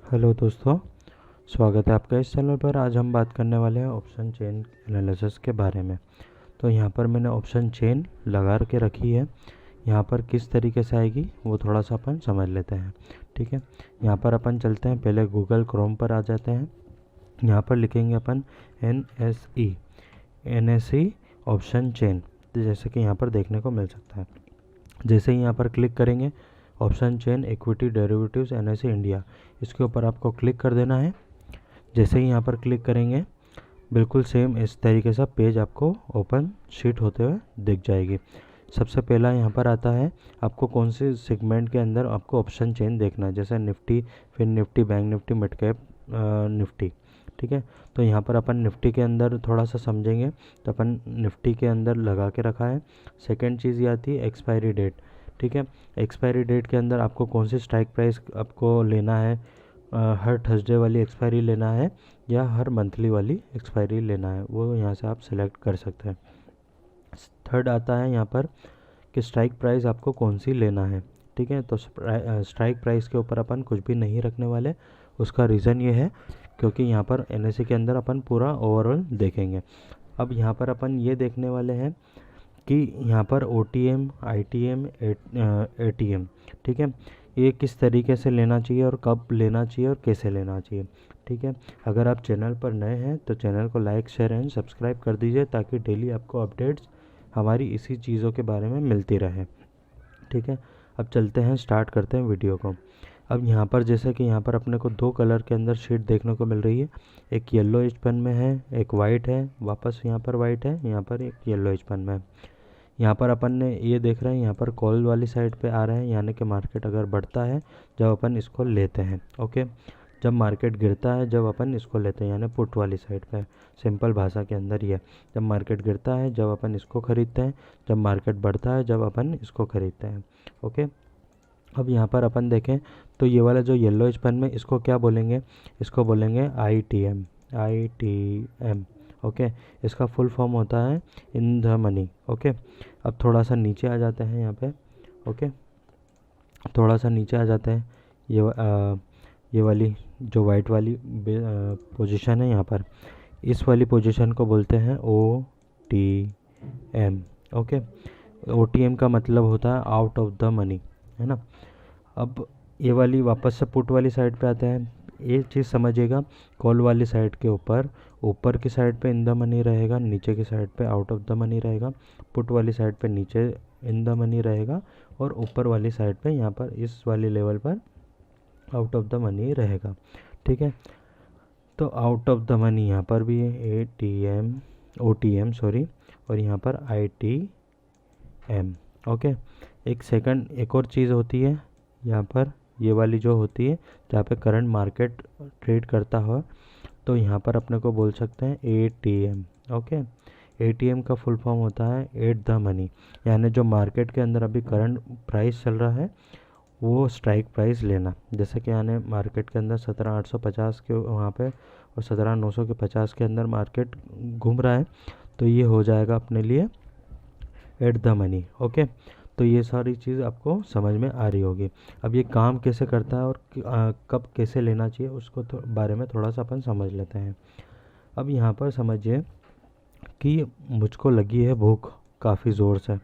Hello दोस्तों, स्वागत है आपका इस चैनल पर। आज हम बात करने वाले हैं ऑप्शन चेन एनालिसिस के बारे में। तो यहाँ पर मैंने ऑप्शन चेन लगा के रखी है। यहाँ पर किस तरीके से आएगी वो थोड़ा सा अपन समझ लेते हैं। ठीक है, यहाँ पर अपन चलते हैं, पहले गूगल क्रोम पर आ जाते हैं। यहाँ पर लिखेंगे अपन NSE ऑप्शन चेन, तो जैसे कि यहाँ पर देखने को मिल सकता है। जैसे ही यहाँ पर क्लिक करेंगे option chain equity derivatives NSE India, इसके ऊपर आपको क्लिक कर देना है। जैसे ही यहाँ पर क्लिक करेंगे बिल्कुल सेम इस तरीके से पेज आपको ओपन शीट होते हुए दिख जाएगी। सबसे पहला यहाँ पर आता है आपको कौन से सेगमेंट के अंदर आपको ऑप्शन चेन देखना है, जैसे निफ्टी, फिर Nifty, bank Nifty, mid cap Nifty. ठीक है, तो यहाँ पर अपन निफ्टी के अंदर थोड़ा सा समझेंगे, तो अपन निफ्टी के अंदर लगा के रखा है। सेकेंड चीज़ ये आती है एक्सपायरी डेट। ठीक है, एक्सपायरी डेट के अंदर आपको कौन सी स्ट्राइक प्राइस आपको लेना है, हर थर्सडे वाली एक्सपायरी लेना है या हर मंथली वाली एक्सपायरी लेना है, वो यहाँ से आप सिलेक्ट कर सकते हैं। थर्ड आता है यहाँ पर कि स्ट्राइक प्राइस आपको कौन सी लेना है। ठीक है, तो स्ट्राइक प्राइस के ऊपर अपन कुछ भी नहीं रखने वाले। उसका रीज़न ये है क्योंकि यहाँ पर NSE के अंदर अपन पूरा ओवरऑल देखेंगे। अब यहाँ पर अपन ये देखने वाले हैं कि यहाँ पर OTM, ITM, ATM, ठीक है, ये किस तरीके से लेना चाहिए और कब लेना चाहिए और कैसे लेना चाहिए। ठीक है, अगर आप चैनल पर नए हैं तो चैनल को लाइक, शेयर एंड सब्सक्राइब कर दीजिए ताकि डेली आपको अपडेट्स हमारी इसी चीज़ों के बारे में मिलती रहे। ठीक है, अब चलते हैं, स्टार्ट करते हैं वीडियो को। अब यहाँ पर जैसे कि यहाँ पर अपने को दो कलर के अंदर शीट देखने को मिल रही है, एक येलो पेन में है, एक वाइट है, वापस यहाँ पर वाइट है, यहाँ पर एक येलो पेन में है। यहाँ पर अपन ने ये देख रहे हैं, यहाँ पर कॉल वाली साइड पे आ रहे हैं, यानी कि मार्केट अगर बढ़ता है जब अपन इसको लेते हैं। ओके, जब मार्केट गिरता है जब अपन इसको लेते हैं, यानी पुट वाली साइड पे। सिंपल भाषा के अंदर ये, जब मार्केट गिरता है जब अपन इसको खरीदते हैं, जब मार्केट बढ़ता है जब अपन इसको खरीदते हैं। ओके, अब यहाँ पर अपन देखें तो ये वाला जो येलो पेन में, इसको क्या बोलेंगे, इसको बोलेंगे ITM। ओके, इसका फुल फॉर्म होता है इन द मनी। ओके, अब थोड़ा सा नीचे आ जाते हैं यहाँ पे। ओके, थोड़ा सा नीचे आ जाते हैं, ये वाली जो वाइट वाली पोजीशन है, यहाँ पर इस वाली पोजीशन को बोलते हैं OTM। ओके, OTM का मतलब होता है आउट ऑफ द मनी, है ना। अब ये वाली वापस से पुट वाली साइड पे आते हैं। ये चीज़ समझिएगा, कॉल वाली साइड के ऊपर की साइड पे इन द मनी रहेगा, नीचे की साइड पे आउट ऑफ द मनी रहेगा। पुट वाली साइड पे नीचे इन द मनी रहेगा और ऊपर वाली साइड पे यहाँ पर इस वाली लेवल पर आउट ऑफ द मनी रहेगा। ठीक है, तो आउट ऑफ द मनी यहाँ पर भी है OTM सॉरी, और यहाँ पर ITM। ओके, एक सेकंड, एक और चीज़ होती है यहाँ पर, ये वाली जो होती है जहाँ पे करंट मार्केट ट्रेड करता हो, तो यहाँ पर अपने को बोल सकते हैं ATM। ओके, ATM का फुल फॉर्म होता है एट द मनी, यानी जो मार्केट के अंदर अभी करंट प्राइस चल रहा है वो स्ट्राइक प्राइस लेना। जैसे कि यानी मार्केट के अंदर 17,850 के वहाँ पे और 17,950 के अंदर मार्केट घूम रहा है, तो ये हो जाएगा अपने लिए एट द मनी। ओके, तो ये सारी चीज़ आपको समझ में आ रही होगी। अब ये काम कैसे करता है और कब कैसे लेना चाहिए उसको बारे में थोड़ा सा अपन समझ लेते हैं। अब यहाँ पर समझिए कि मुझको लगी है भूख काफ़ी ज़ोर से।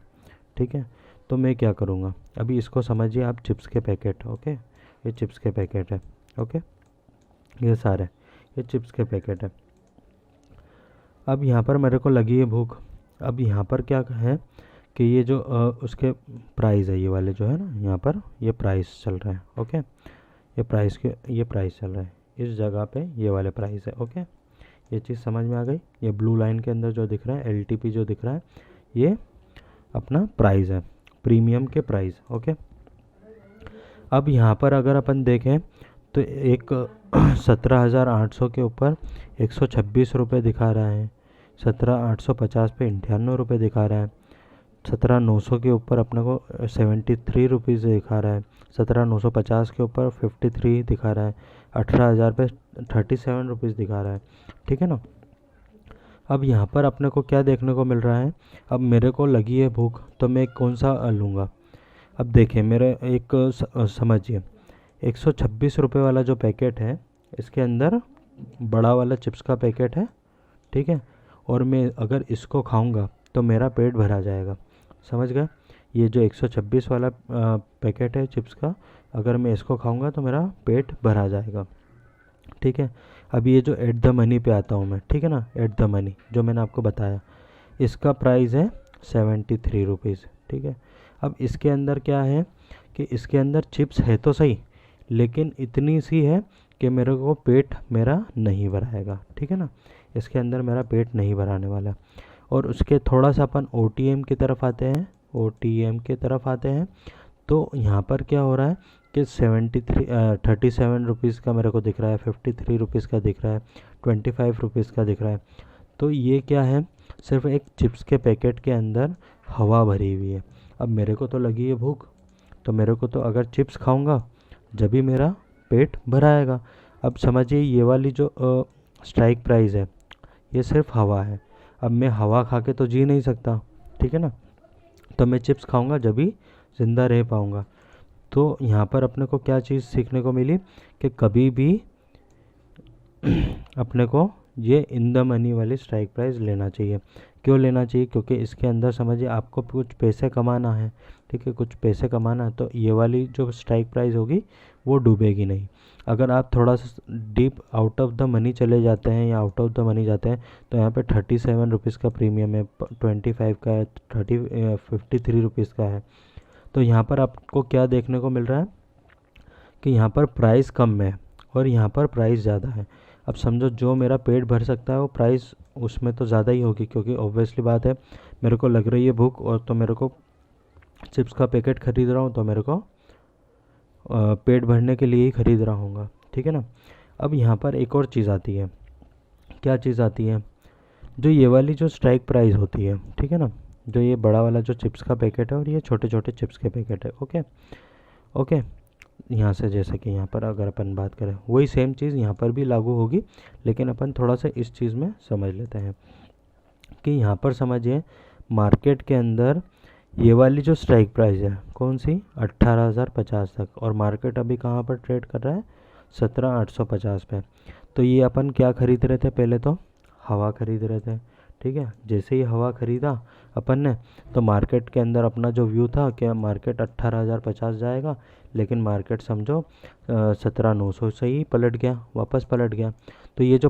ठीक है, तो मैं क्या करूँगा, अभी इसको समझिए आप, चिप्स के पैकेट। ओके, ये चिप्स के पैकेट है। ओके, ये सारे ये चिप्स के पैकेट है। अब यहाँ पर मेरे को लगी है भूख। अब यहाँ पर क्या है कि ये जो उसके प्राइस है, ये वाले जो है ना, यहाँ पर ये प्राइस चल रहा है। ओके, ये प्राइस चल रहा है इस जगह पे, ये वाले प्राइस है। ओके, ये चीज़ समझ में आ गई। ये ब्लू लाइन के अंदर जो दिख रहा है LTP जो दिख रहा है, ये अपना प्राइस है, प्रीमियम के प्राइस। ओके, अब यहाँ पर अगर अपन देखें तो एक 17,800 के ऊपर 126 रुपये दिखा रहा है, 17,850 पे 98 रुपये दिखा रहा है, 17,900 के ऊपर अपने को 73 रुपीज़ दिखा रहा है, 17,950 के ऊपर 53 दिखा रहा है, 18,000 पे 37 रुपीज़ दिखा रहा है। ठीक है ना। अब यहाँ पर अपने को क्या देखने को मिल रहा है, अब मेरे को लगी है भूख तो मैं कौन सा लूँगा। अब देखिए मेरे एक समझिए, 126 रुपये वाला जो पैकेट है इसके अंदर बड़ा वाला चिप्स का पैकेट है, ठीक है। और मैं अगर इसको खाऊंगा तो मेरा पेट भरा जाएगा, समझ गए। ये जो 126 वाला पैकेट है चिप्स का, अगर मैं इसको खाऊंगा तो मेरा पेट भरा जाएगा, ठीक है। अब ये जो एट द मनी पे आता हूँ मैं, ठीक है ना, एट द मनी जो मैंने आपको बताया, इसका प्राइस है 73 रुपीज़, ठीक है। अब इसके अंदर क्या है कि इसके अंदर चिप्स है तो सही, लेकिन इतनी सी है कि मेरे को पेट मेरा नहीं भराएगा, ठीक है ना। इसके अंदर मेरा पेट नहीं भराने वाला। और उसके थोड़ा सा अपन OTM की तरफ आते हैं, OTM की तरफ आते हैं। तो यहाँ पर क्या हो रहा है कि 37 रुपीज़ का मेरे को दिख रहा है, 53 रुपीज़ का दिख रहा है, 25 रुपीज़ का दिख रहा है। तो ये क्या है, सिर्फ एक चिप्स के पैकेट के अंदर हवा भरी हुई है। अब मेरे को तो लगी है भूख, तो मेरे को तो अगर चिप्स खाऊंगा जब भी मेरा पेट भराएगा। अब समझिए ये वाली जो स्ट्राइक प्राइस है ये सिर्फ हवा है। अब मैं हवा खा के तो जी नहीं सकता, ठीक है ना, तो मैं चिप्स खाऊंगा जब भी ज़िंदा रह पाऊंगा। तो यहाँ पर अपने को क्या चीज़ सीखने को मिली कि कभी भी अपने को ये इन द मनी वाली स्ट्राइक प्राइस लेना चाहिए। क्यों लेना चाहिए? क्योंकि इसके अंदर समझिए आपको कुछ पैसे कमाना है, ठीक है, कुछ पैसे कमाना है, तो ये वाली जो स्ट्राइक प्राइस होगी वो डूबेगी नहीं। अगर आप थोड़ा सा deep out of the money चले जाते हैं या आउट ऑफ द मनी जाते हैं तो यहाँ पे 37 रुपीज़ का प्रीमियम है, 25 का है, 53 रुपीज़ का है। तो यहाँ पर आपको क्या देखने को मिल रहा है कि यहाँ पर प्राइस कम है और यहाँ पर प्राइस ज़्यादा है। अब समझो जो मेरा पेट भर सकता है वो प्राइस उसमें तो ज़्यादा ही होगी, क्योंकि ऑब्वियसली बात है मेरे को लग रही है भूख और तो मेरे को चिप्स का पैकेट ख़रीद रहा हूँ, तो मेरे को पेट भरने के लिए ही ख़रीद रहा हूँगा, ठीक है ना। अब यहाँ पर एक और चीज़ आती है। क्या चीज़ आती है? जो ये वाली जो स्ट्राइक प्राइस होती है, ठीक है ना, जो ये बड़ा वाला जो चिप्स का पैकेट है और ये छोटे छोटे चिप्स के पैकेट है, ओके ओके। यहाँ से जैसे कि यहाँ पर अगर अपन बात करें वही सेम चीज़ यहाँ पर भी लागू होगी, लेकिन अपन थोड़ा सा इस चीज़ में समझ लेते हैं कि यहाँ पर समझिए मार्केट के अंदर ये वाली जो स्ट्राइक प्राइस है कौन सी, 18,050 तक, और मार्केट अभी कहाँ पर ट्रेड कर रहा है, 17,850 पे। तो ये अपन क्या खरीद रहे थे, पहले तो हवा खरीद रहे थे, ठीक है। जैसे ही हवा खरीदा अपन ने तो मार्केट के अंदर अपना जो व्यू था कि मार्केट 18,050 जाएगा, लेकिन मार्केट समझो 17,900 से ही पलट गया, वापस पलट गया। तो ये जो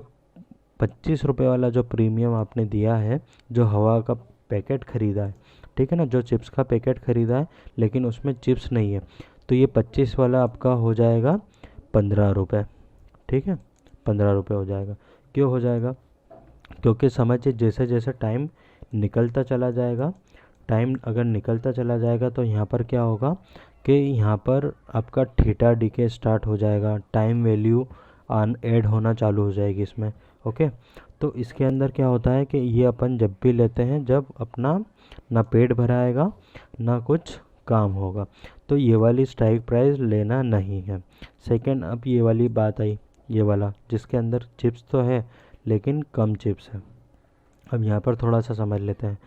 25 रुपये वाला जो प्रीमियम आपने दिया है, जो हवा का पैकेट ख़रीदा है, ठीक है ना, जो चिप्स का पैकेट ख़रीदा है लेकिन उसमें चिप्स नहीं है, तो ये 25 वाला आपका हो जाएगा 15 रुपये, ठीक है, 15 रुपये हो जाएगा। क्यों हो जाएगा? क्योंकि समझिए जैसे जैसे टाइम निकलता चला जाएगा, टाइम अगर निकलता चला जाएगा तो यहाँ पर क्या होगा कि यहाँ पर आपका थीटा डीके स्टार्ट हो जाएगा, टाइम वैल्यू ऐड होना चालू हो जाएगी इसमें, ओके। तो इसके अंदर क्या होता है कि ये अपन जब भी लेते हैं जब अपना ना पेट भराएगा ना कुछ काम होगा, तो ये वाली स्ट्राइक प्राइस लेना नहीं है। सेकंड, अब ये वाली बात आई, ये वाला जिसके अंदर चिप्स तो है लेकिन कम चिप्स है। अब यहाँ पर थोड़ा सा समझ लेते हैं।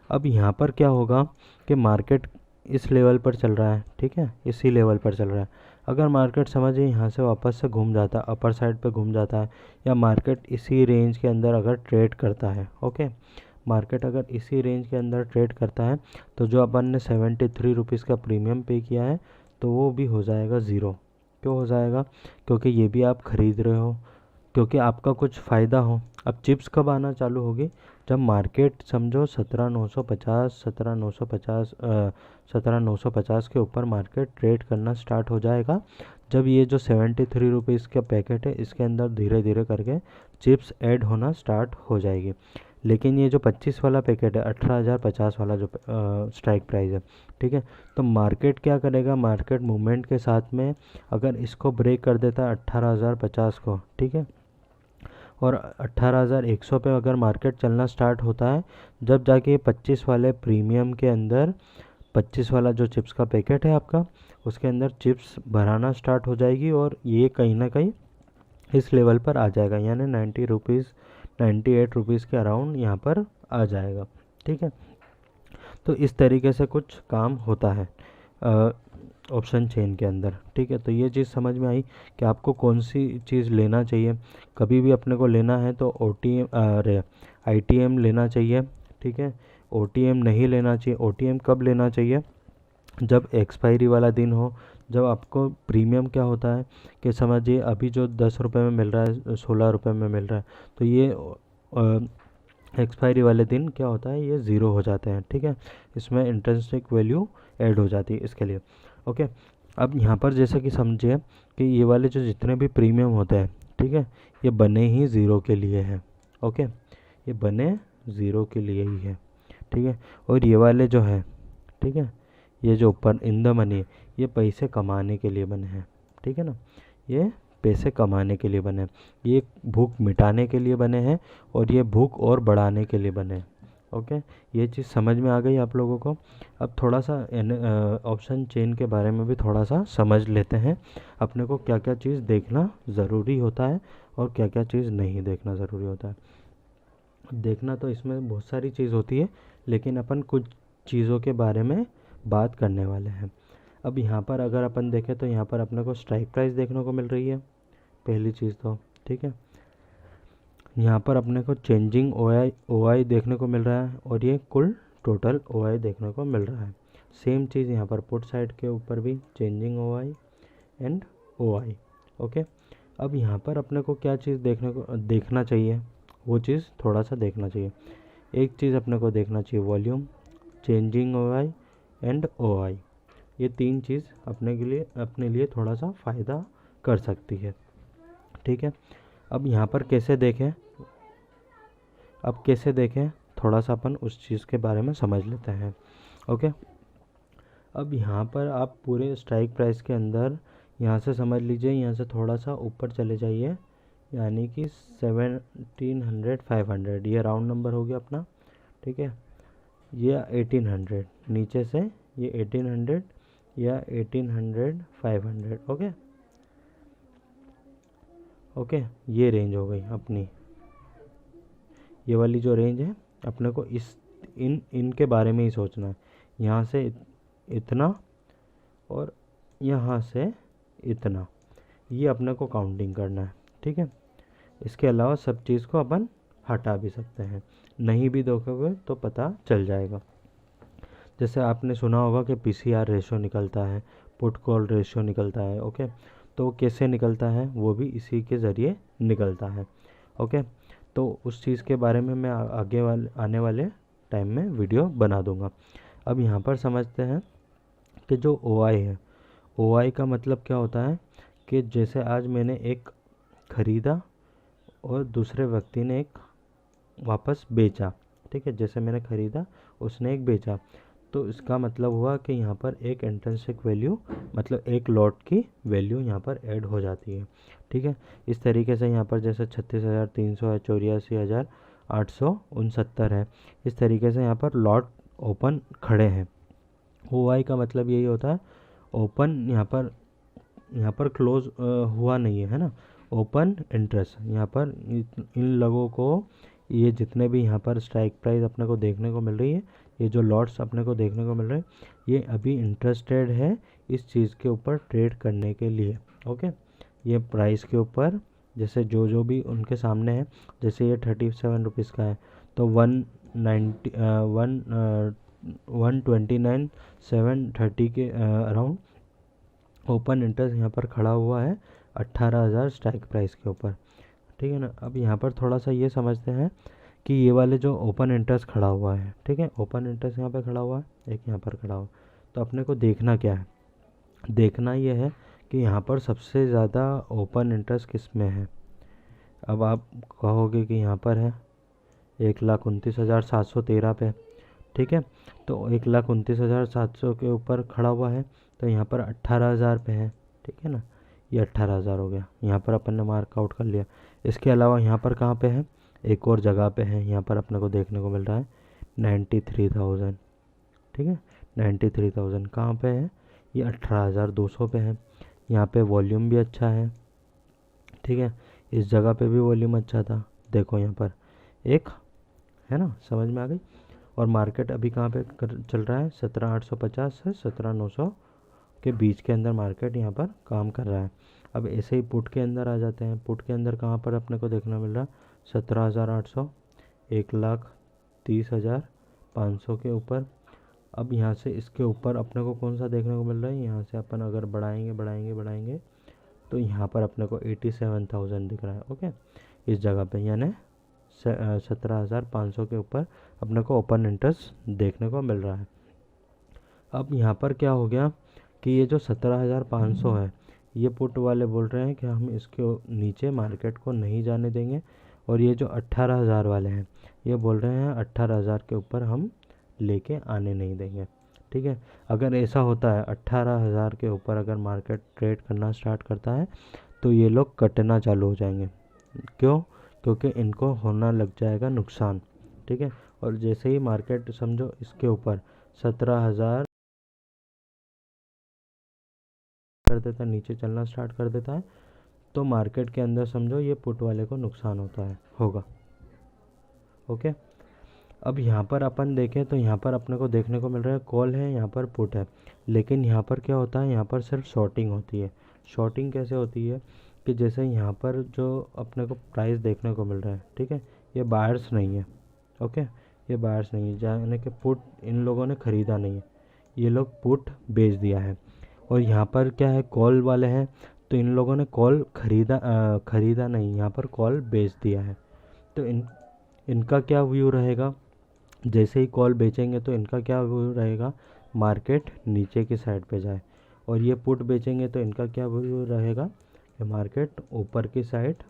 अब यहाँ पर क्या होगा कि मार्केट इस लेवल पर चल रहा है, ठीक है, इसी लेवल पर चल रहा है। अगर मार्केट समझिए यहाँ से वापस से घूम जाता है, अपर साइड पे घूम जाता है, या मार्केट इसी रेंज के अंदर अगर ट्रेड करता है, ओके, मार्केट अगर इसी रेंज के अंदर ट्रेड करता है तो जो अपन ने 73 रुपीज़ का प्रीमियम पे किया है तो वो भी हो जाएगा ज़ीरो। क्यों हो जाएगा? क्योंकि ये भी आप ख़रीद रहे हो, क्योंकि आपका कुछ फ़ायदा हो। अब चिप्स कब आना चालू होगी? जब मार्केट समझो 17,950 के ऊपर मार्केट ट्रेड करना स्टार्ट हो जाएगा, जब ये जो 73 रुपीज़ का पैकेट है इसके अंदर धीरे धीरे करके चिप्स ऐड होना स्टार्ट हो जाएगी। लेकिन ये जो 25 वाला पैकेट है, 18,050 वाला जो स्ट्राइक प्राइस है, ठीक है, तो मार्केट क्या करेगा, मार्केट मूवमेंट के साथ में अगर इसको ब्रेक कर देता है 18,050 को, ठीक है, और 18,100 पे अगर मार्केट चलना स्टार्ट होता है, जब जाके 25 वाले प्रीमियम के अंदर 25 वाला जो चिप्स का पैकेट है आपका, उसके अंदर चिप्स भराना स्टार्ट हो जाएगी और ये कहीं ना कहीं इस लेवल पर आ जाएगा, यानी 90 रुपीज़ 98 रुपीज़ के अराउंड यहाँ पर आ जाएगा, ठीक है। तो इस तरीके से कुछ काम होता है। ऑप्शन चेन के अंदर। ठीक है, तो ये चीज़ समझ में आई कि आपको कौन सी चीज़ लेना चाहिए। कभी भी अपने को लेना है तो OTM अरे ITM लेना चाहिए। ठीक है, OTM नहीं लेना चाहिए। OTM कब लेना चाहिए? जब एक्सपायरी वाला दिन हो, जब आपको प्रीमियम क्या होता है कि समझिए अभी जो 10 रुपये में मिल रहा है 16 रुपये में मिल रहा है, तो ये एक्सपायरी वाले दिन क्या होता है, ये ज़ीरो हो जाते हैं। ठीक है, इसमें इंट्रिंसिक वैल्यू ऐड हो जाती है इसके लिए। ओके, अब यहाँ पर जैसे कि समझिए कि ये वाले जो जितने भी प्रीमियम होते हैं, ठीक है, ये बने ही ज़ीरो के लिए हैं। ओके, ये बने ज़ीरो के लिए ही है। ठीक है, और ये वाले जो है, ठीक है, ये जो ऊपर इन द मनी, ये पैसे कमाने के लिए बने हैं। ठीक है ना, ये पैसे कमाने के लिए बने हैं, ये भूख मिटाने के लिए बने हैं, और ये भूख और बढ़ाने के लिए बने हैं। ओके, ये चीज़ समझ में आ गई आप लोगों को। अब थोड़ा सा ऑप्शन चेन के बारे में भी थोड़ा सा समझ लेते हैं। अपने को क्या क्या चीज़ देखना ज़रूरी होता है और क्या क्या चीज़ नहीं देखना ज़रूरी होता है। देखना तो इसमें बहुत सारी चीज़ होती है, लेकिन अपन कुछ चीज़ों के बारे में बात करने वाले हैं। अब यहाँ पर अगर अपन देखें तो यहाँ पर अपने को स्ट्राइक प्राइस देखने को मिल रही है, पहली चीज़ तो। ठीक है, यहाँ पर अपने को चेंजिंग OI देखने को मिल रहा है, और ये कुल टोटल OI देखने को मिल रहा है। सेम चीज़ यहाँ पर पुट साइड के ऊपर भी changing OI and OI। Okay, अब यहाँ पर अपने को क्या चीज़ देखना चाहिए, वो चीज़ थोड़ा सा देखना चाहिए। एक चीज़ अपने को देखना चाहिए, volume, changing OI and OI। ये तीन चीज़ अपने लिए थोड़ा सा फ़ायदा कर सकती है। ठीक है, अब यहाँ पर कैसे देखें थोड़ा सा अपन उस चीज़ के बारे में समझ लेते हैं। ओके, अब यहाँ पर आप पूरे स्ट्राइक प्राइस के अंदर यहाँ से समझ लीजिए, यहाँ से थोड़ा सा ऊपर चले जाइए, यानी कि 1700 500, ये राउंड नंबर हो गया अपना। ठीक है, ये 1800, नीचे से ये 1800 या 1800 500। ओके, ओके, ये रेंज हो गई अपनी। ये वाली जो रेंज है, अपने को इनके बारे में ही सोचना है। यहाँ से इतना और यहाँ से इतना, ये अपने को काउंटिंग करना है। ठीक है, इसके अलावा सब चीज़ को अपन हटा भी सकते हैं, नहीं भी देखोगे तो पता चल जाएगा। जैसे आपने सुना होगा कि PCR रेशो निकलता है, पुट कॉल रेशो निकलता है। ओके, तो कैसे निकलता है, वो भी इसी के ज़रिए निकलता है। ओके, तो उस चीज़ के बारे में मैं आने वाले टाइम में वीडियो बना दूंगा। अब यहाँ पर समझते हैं कि जो OI है, OI का मतलब क्या होता है कि जैसे आज मैंने एक ख़रीदा और दूसरे व्यक्ति ने एक वापस बेचा। ठीक है, जैसे मैंने ख़रीदा, उसने एक बेचा, तो इसका मतलब हुआ कि यहाँ पर एक इंट्रिंसिक वैल्यू, मतलब एक लॉट की वैल्यू यहाँ पर ऐड हो जाती है। ठीक है, इस तरीके से यहाँ पर जैसे 36,300 है, 84,869 है, इस तरीके से यहाँ पर लॉट ओपन खड़े हैं। OI का मतलब यही होता है, ओपन यहाँ पर क्लोज हुआ नहीं है ना, ओपन इंटरेस्ट। यहाँ पर इन लोगों को, ये जितने भी यहाँ पर स्ट्राइक प्राइस अपने को देखने को मिल रही है, ये जो लॉट्स अपने को देखने को मिल रहे हैं, ये अभी इंटरेस्टेड है इस चीज़ के ऊपर ट्रेड करने के लिए। ओके, ये प्राइस के ऊपर जैसे जो भी उनके सामने है, जैसे ये 37 रुपीज़ का है, तो 129,730 के अराउंड ओपन इंटरेस्ट यहाँ पर खड़ा हुआ है 18,000 स्ट्राइक प्राइस के ऊपर। ठीक है ना, अब यहाँ पर थोड़ा सा ये समझते हैं कि ये वाले जो ओपन इंटरेस्ट खड़ा हुआ है, ठीक है, ओपन इंटरेस्ट यहाँ पे खड़ा हुआ है, एक यहाँ पर खड़ा हुआ, तो अपने को देखना क्या है, देखना ये है कि यहाँ पर सबसे ज़्यादा ओपन इंटरेस्ट किस में है। अब आप कहोगे कि यहाँ पर है 1,29,713 पे। ठीक है, तो 1,29,700 के ऊपर खड़ा हुआ है, तो यहाँ पर 18,000 पे है। ठीक है ना, ये 18,000 हो गया, यहाँ पर अपन ने मार्क आउट कर लिया। इसके अलावा यहाँ पर कहाँ पे है, एक और जगह पे है, यहाँ पर अपने को देखने को मिल रहा है 93,000। ठीक है, 93,000 कहाँ पे है, ये 18,200 पे है। यहाँ पे वॉल्यूम भी अच्छा है। ठीक है, इस जगह पे भी वॉल्यूम अच्छा था, देखो यहाँ पर एक है ना, समझ में आ गई। और मार्केट अभी कहाँ पे चल रहा है, 17,850 से के बीच के अंदर मार्केट यहाँ पर काम कर रहा है। अब ऐसे ही पुट के अंदर आ जाते हैं। पुट के अंदर कहाँ पर अपने को देखना मिल रहा है 17,800, 1,30,500 के ऊपर। अब यहाँ से इसके ऊपर अपने को कौन सा देखने को मिल रहा है, यहाँ से अपन अगर बढ़ाएंगे तो यहाँ पर अपने को 87,000 दिख रहा है। ओके, इस जगह पे यानी 17,500 के ऊपर अपने को ओपन इंटरेस्ट देखने को मिल रहा है। अब यहाँ पर क्या हो गया कि ये जो 17,500 है, ये पुट वाले बोल रहे हैं कि हम इसके नीचे मार्केट को नहीं जाने देंगे, और ये जो 18,000 वाले हैं ये बोल रहे हैं 18,000 के ऊपर हम लेके आने नहीं देंगे। ठीक है, अगर ऐसा होता है 18,000 के ऊपर अगर मार्केट ट्रेड करना स्टार्ट करता है तो ये लोग कटना चालू हो जाएंगे। क्यों? क्योंकि इनको होना लग जाएगा नुकसान। ठीक है, और जैसे ही मार्केट समझो इसके ऊपर 17,000 कर देता है, नीचे चलना स्टार्ट कर देता है, तो मार्केट के अंदर समझो ये पुट वाले को नुकसान होगा। ओके, अब यहाँ पर अपन देखें तो यहाँ पर अपने को देखने को मिल रहा है कॉल है, यहाँ पर पुट है, लेकिन यहाँ पर क्या होता है, यहाँ पर सिर्फ शॉर्टिंग होती है। शॉर्टिंग कैसे होती है कि जैसे यहाँ पर जो अपने को प्राइस देखने को मिल रहा है, ठीक है, ये बायर्स नहीं है। ओके, ये बायर्स नहीं है, यानी कि पुट इन लोगों ने ख़रीदा नहीं है, ये लोग पुट बेच दिया है। और यहाँ पर क्या है, कॉल वाले हैं, तो इन लोगों ने कॉल ख़रीदा नहीं, यहाँ पर कॉल बेच दिया है। तो इनका क्या व्यू रहेगा, जैसे ही कॉल बेचेंगे तो इनका क्या व्यू रहेगा, मार्केट नीचे की साइड पे जाए, और ये पुट बेचेंगे तो इनका क्या व्यू रहेगा कि मार्केट ऊपर की साइड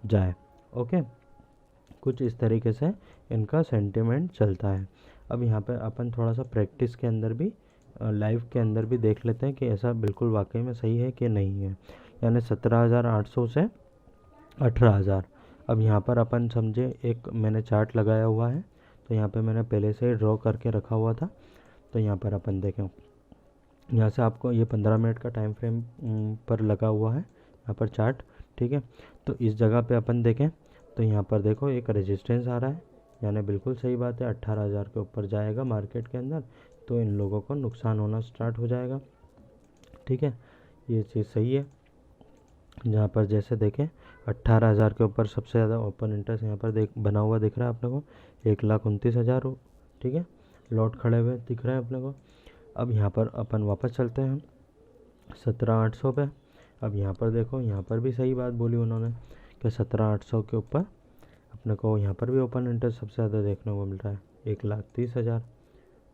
जाए। ओके, कुछ इस तरीके से इनका सेंटिमेंट चलता है। अब यहाँ पे अपन थोड़ा सा प्रैक्टिस के अंदर भी, लाइव के अंदर भी देख लेते हैं कि ऐसा बिल्कुल वाकई में सही है कि नहीं है। यानी 17,800 से 18,000। अब यहाँ पर अपन समझे, एक मैंने चार्ट लगाया हुआ है, तो यहाँ पे मैंने पहले से ही ड्रॉ करके रखा हुआ था। तो यहाँ पर अपन देखें, यहाँ से आपको ये 15 मिनट का टाइम फ्रेम पर लगा हुआ है यहाँ पर चार्ट। ठीक है, तो इस जगह पे अपन देखें तो यहाँ पर देखो एक रेजिस्टेंस आ रहा है, यानी बिल्कुल सही बात है, 18,000 के ऊपर जाएगा मार्केट के अंदर तो इन लोगों को नुकसान होना स्टार्ट हो जाएगा। ठीक है, ये चीज़ सही है। जहाँ पर जैसे देखें 18,000 के ऊपर सबसे ज़्यादा ओपन इंटरेस्ट यहाँ पर बना हुआ दिख रहा है अपने को 1,29,000। ठीक है, लॉट खड़े हुए दिख रहे हैं अपने को। अब यहाँ पर अपन वापस चलते हैं 17,800 पे। अब यहाँ पर देखो, यहाँ पर भी सही बात बोली उन्होंने कि 17,800 के ऊपर अपने को यहाँ पर भी ओपन इंटरेस्ट सबसे ज़्यादा देखने को मिल रहा है 1,30,000।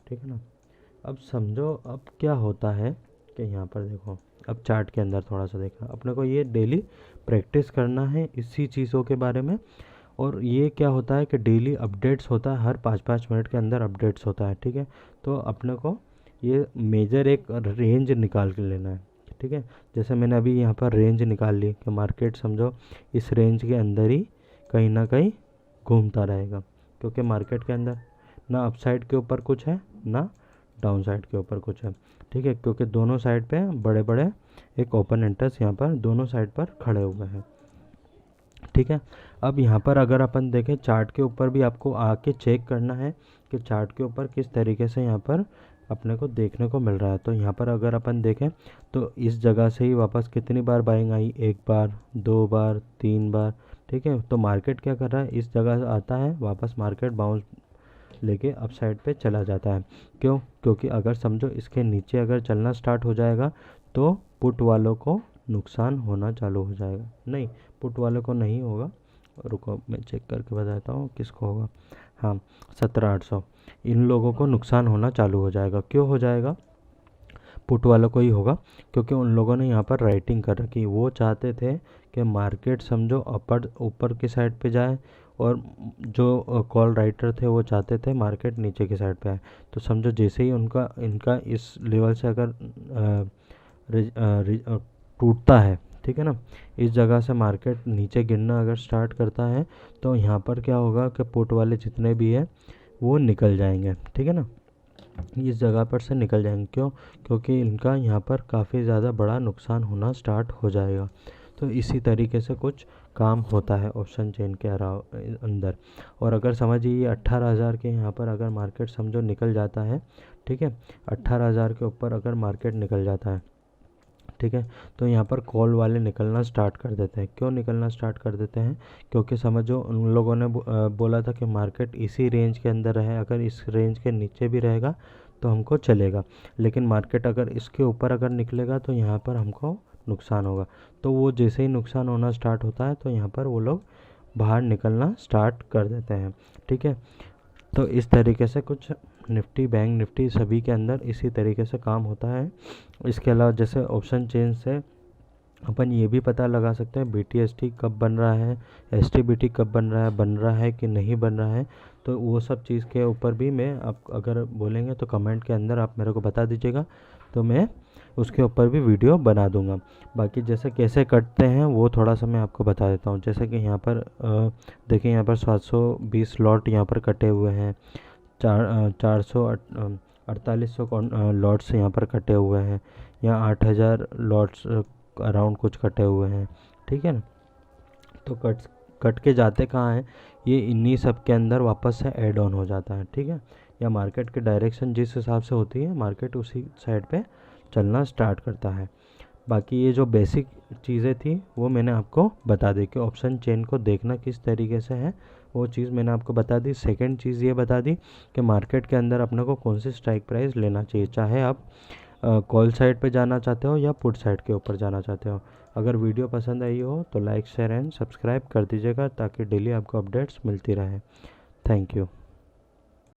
ठीक है ना। अब समझो अब क्या होता है कि यहाँ पर देखो, अब चार्ट के अंदर थोड़ा सा देखा अपने को, ये डेली प्रैक्टिस करना है इसी चीज़ों के बारे में। और ये क्या होता है कि डेली अपडेट्स होता है, हर 5-5 मिनट के अंदर अपडेट्स होता है। ठीक है, तो अपने को ये मेजर एक रेंज निकाल के लेना है। ठीक है, जैसे मैंने अभी यहाँ पर रेंज निकाल ली कि मार्केट समझो इस रेंज के अंदर ही कहीं ना कहीं घूमता रहेगा, क्योंकि मार्केट के अंदर ना अपसाइड के ऊपर कुछ है ना डाउन साइड के ऊपर कुछ है। ठीक है, क्योंकि दोनों साइड पे बड़े बड़े एक ओपन इंटरेस्ट यहाँ पर दोनों साइड पर खड़े हुए हैं। ठीक है, अब यहाँ पर अगर अपन देखें चार्ट के ऊपर भी आपको आके चेक करना है कि चार्ट के ऊपर किस तरीके से यहाँ पर अपने को देखने को मिल रहा है। तो यहाँ पर अगर अपन देखें तो इस जगह से ही वापस कितनी बार बाइंग आई, 1 बार, 2 बार, 3 बार। ठीक है, तो मार्केट क्या कर रहा है, इस जगह आता है वापस मार्केट बाउंस लेके अप साइड पे चला जाता है। क्यों? क्योंकि अगर समझो इसके नीचे अगर चलना स्टार्ट हो जाएगा तो पुट वालों को नुकसान होना चालू हो जाएगा। नहीं, पुट वालों को नहीं होगा, रुको मैं चेक करके बताता हूँ किसको होगा। हाँ, 17,800 इन लोगों को नुकसान होना चालू हो जाएगा। क्यों हो जाएगा? पुट वालों को ही होगा, क्योंकि उन लोगों ने यहाँ पर राइटिंग कर रखी। वो चाहते थे कि मार्केट समझो ऊपर की साइड पे जाए, और जो कॉल राइटर थे वो चाहते थे मार्केट नीचे की साइड पे आए। तो समझो जैसे ही इनका इस लेवल से अगर टूटता है, ठीक है ना, इस जगह से मार्केट नीचे गिरना अगर स्टार्ट करता है तो यहाँ पर क्या होगा कि पुट वाले जितने भी हैं वो निकल जाएंगे। ठीक है ना, इस जगह पर से निकल जाएंगे। क्यों? क्योंकि इनका यहाँ पर काफ़ी ज़्यादा बड़ा नुकसान होना स्टार्ट हो जाएगा। तो इसी तरीके से कुछ काम होता है ऑप्शन चेन के अंदर। और अगर समझिए 18,000 के यहाँ पर अगर मार्केट समझो निकल जाता है, ठीक है, 18,000 के ऊपर अगर मार्केट निकल जाता है ठीक है। तो यहाँ पर कॉल वाले निकलना स्टार्ट कर देते हैं। क्यों निकलना स्टार्ट कर देते हैं? क्योंकि समझो उन लोगों ने बोला था कि मार्केट इसी रेंज के अंदर है, अगर इस रेंज के नीचे भी रहेगा तो हमको चलेगा, लेकिन मार्केट अगर इसके ऊपर अगर निकलेगा तो यहाँ पर हमको नुकसान होगा। तो वो जैसे ही नुकसान होना स्टार्ट होता है तो यहाँ पर वो लोग बाहर निकलना स्टार्ट कर देते हैं। ठीक है। तो इस तरीके से कुछ निफ्टी, बैंक निफ्टी सभी के अंदर इसी तरीके से काम होता है। इसके अलावा जैसे ऑप्शन चेन से अपन ये भी पता लगा सकते हैं BTST कब बन रहा है, STBT कब बन रहा है कि नहीं बन रहा है। तो वो सब चीज़ के ऊपर भी मैं आप अगर बोलेंगे तो कमेंट के अंदर आप मेरे को बता दीजिएगा, तो मैं उसके ऊपर भी वीडियो बना दूंगा। बाकी जैसे कैसे कटते हैं वो थोड़ा सा मैं आपको बता देता हूँ। जैसे कि यहाँ पर देखिए, यहाँ पर 720 लॉट यहाँ पर कटे हुए हैं, 4800 लॉट्स यहाँ पर कटे हुए हैं, यहाँ 8000 लॉट्स अराउंड कुछ कटे हुए हैं। ठीक है ना। तो कट के जाते कहाँ हैं? ये इन्हीं सब के अंदर वापस से ऐड ऑन हो जाता है। ठीक है। या मार्केट की डायरेक्शन जिस हिसाब से होती है, मार्केट उसी साइड पे चलना स्टार्ट करता है। बाकी ये जो बेसिक चीज़ें थी वो मैंने आपको बता दी कि ऑप्शन चेन को देखना किस तरीके से है, वो चीज़ मैंने आपको बता दी। सेकंड चीज़ ये बता दी कि मार्केट के अंदर अपने को कौन सी स्ट्राइक प्राइस लेना चाहिए, चाहे आप कॉल साइड पे जाना चाहते हो या पुट साइड के ऊपर जाना चाहते हो। अगर वीडियो पसंद आई हो तो लाइक, शेयर एंड सब्सक्राइब कर दीजिएगा ताकि डेली आपको अपडेट्स मिलती रहे। Thank you.